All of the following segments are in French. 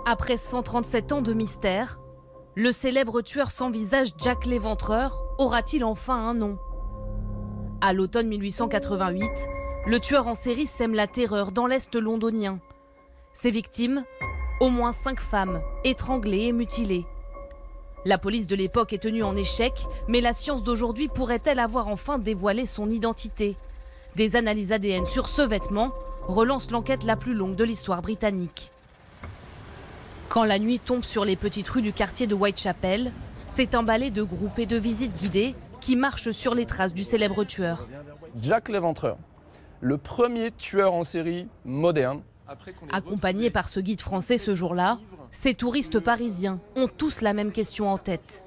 Après 137 ans de mystère, le célèbre tueur sans visage Jack l'Éventreur aura-t-il enfin un nom? À l'automne 1888, le tueur en série sème la terreur dans l'Est londonien. Ses victimes, au moins 5 femmes, étranglées et mutilées. La police de l'époque est tenue en échec, mais la science d'aujourd'hui pourrait-elle avoir enfin dévoilé son identité? Des analyses ADN sur ce vêtement relancent l'enquête la plus longue de l'histoire britannique. Quand la nuit tombe sur les petites rues du quartier de Whitechapel, c'est un balai de groupes et de visites guidées qui marchent sur les traces du célèbre tueur. Jack l'Éventreur, le premier tueur en série moderne. Accompagnés par ce guide français ce jour-là, ces touristes parisiens ont tous la même question en tête.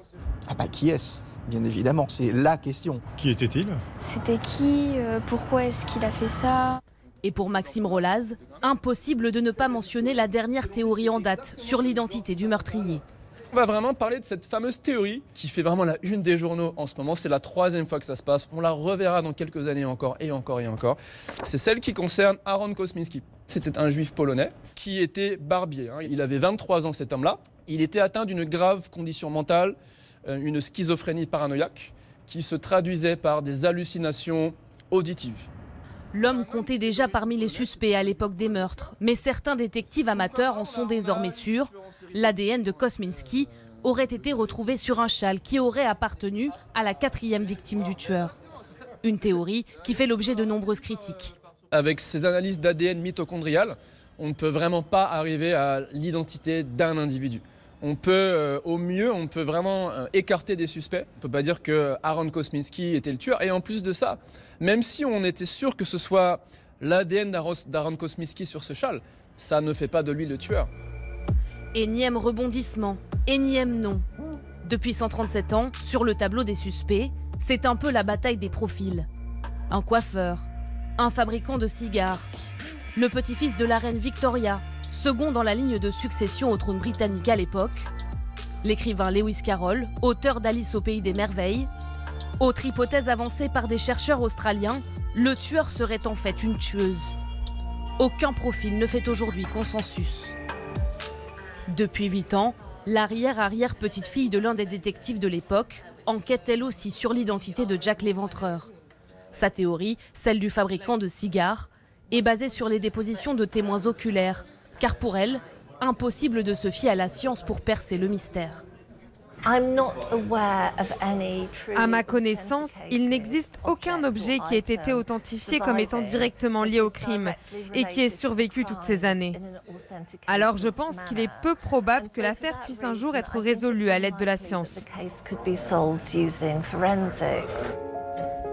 Ah bah qui est-ce? Bien évidemment, c'est la question. Qui était-il? C'était qui? Pourquoi est-ce qu'il a fait ça? Et pour Maxime Rolaz, impossible de ne pas mentionner la dernière théorie en date sur l'identité du meurtrier. On va vraiment parler de cette fameuse théorie qui fait vraiment la une des journaux en ce moment. C'est la 3e fois que ça se passe. On la reverra dans quelques années encore et encore et encore. C'est celle qui concerne Aaron Kosminski. C'était un juif polonais qui était barbier. Il avait 23 ans, cet homme-là. Il était atteint d'une grave condition mentale, une schizophrénie paranoïaque, qui se traduisait par des hallucinations auditives. L'homme comptait déjà parmi les suspects à l'époque des meurtres, mais certains détectives amateurs en sont désormais sûrs. L'ADN de Kosminski aurait été retrouvé sur un châle qui aurait appartenu à la 4e victime du tueur. Une théorie qui fait l'objet de nombreuses critiques. Avec ces analyses d'ADN mitochondriales, on ne peut vraiment pas arriver à l'identité d'un individu. On peut, au mieux, on peut vraiment écarter des suspects. On ne peut pas dire que Aaron Kosminski était le tueur. Et en plus de ça, même si on était sûr que ce soit l'ADN d'Aaron Kosminski sur ce châle, ça ne fait pas de lui le tueur. Énième rebondissement, énième nom. Depuis 137 ans, sur le tableau des suspects, c'est un peu la bataille des profils. Un coiffeur, un fabricant de cigares, le petit-fils de la reine Victoria, second dans la ligne de succession au trône britannique à l'époque, l'écrivain Lewis Carroll, auteur d'Alice au pays des merveilles. Autre hypothèse avancée par des chercheurs australiens, le tueur serait en fait une tueuse. Aucun profil ne fait aujourd'hui consensus. Depuis 8 ans, l'arrière-arrière-petite-fille de l'un des détectives de l'époque enquête elle aussi sur l'identité de Jack l'Éventreur. Sa théorie, celle du fabricant de cigares, est basée sur les dépositions de témoins oculaires, car pour elle, impossible de se fier à la science pour percer le mystère. À ma connaissance, il n'existe aucun objet qui ait été authentifié comme étant directement lié au crime et qui ait survécu toutes ces années. Alors je pense qu'il est peu probable que l'affaire puisse un jour être résolue à l'aide de la science.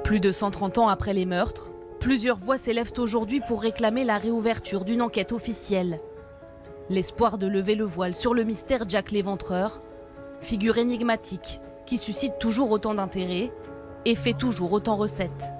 Plus de 130 ans après les meurtres, plusieurs voix s'élèvent aujourd'hui pour réclamer la réouverture d'une enquête officielle. L'espoir de lever le voile sur le mystère Jack l'Éventreur, figure énigmatique qui suscite toujours autant d'intérêt et fait toujours autant recette.